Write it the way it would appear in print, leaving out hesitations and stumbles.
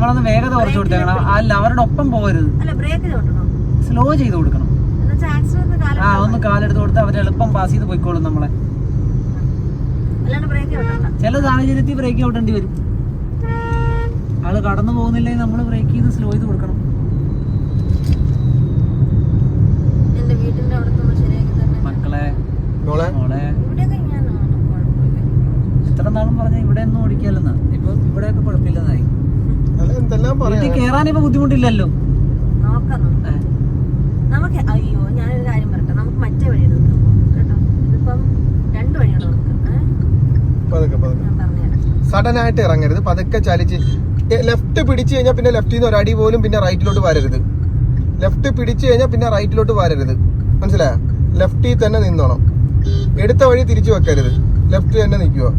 നമ്മളൊന്ന് വേഗത കുറച്ച് കൊടുത്തേക്കണം. അല്ല, അവരുടെ ഒപ്പം പോകരുത്, സ്ലോ ചെയ്ത് കൊടുക്കണം. ഒന്ന് കാലെടുത്ത് കൊടുത്ത് അവർ എളുപ്പം പാസ് ചെയ്ത് പോയിക്കോളും നമ്മളെ. ചില സാഹചര്യത്തിൽ ബ്രേക്ക് ഔട്ടേണ്ടി വരും. ആള് കടന്നു പോകുന്നില്ലെങ്കിൽ നമ്മൾ ബ്രേക്ക് ചെയ്ത് സ്ലോ ചെയ്ത് കൊടുക്കണം. മക്കളെ മോളെ എത്ര നാളും പറഞ്ഞ ഇവിടെ ഒന്നും ഓടിക്കാല്ലെന്നാ. ഇപ്പൊ ഇവിടെയൊക്കെ കുഴപ്പമില്ലെന്നായി. വീട്ടിൽ കേറാൻ ഇപ്പൊ ബുദ്ധിമുട്ടില്ലല്ലോ. നമുക്ക് അയ്യോ ഞാനൊരു കാര്യം പറയട്ടെ, നമുക്ക് മറ്റേ വഴി എടുക്കാം കേട്ടോ. ഇതിപ്പം 2 വഴിയാണ് നമുക്ക്. സഡൻ ആയിട്ട് ഇറങ്ങരുത്, പതുക്കെ ചലിച്ച്. ലെഫ്റ്റ് പിടിച്ചു കഴിഞ്ഞാൽ പിന്നെ ലെഫ്റ്റിൽ നിന്ന് ഒരടി പോലും പിന്നെ റൈറ്റിലോട്ട് വരരുത്. ലെഫ്റ്റ് പിടിച്ചു കഴിഞ്ഞാൽ പിന്നെ റൈറ്റിലോട്ട് വരരുത്, മനസ്സിലായോ? ലെഫ്റ്റിൽ തന്നെ നിന്നോണം. എടുത്ത വഴി തിരിച്ചു വെക്കരുത്, ലെഫ്റ്റ് തന്നെ നിൽക്കുക.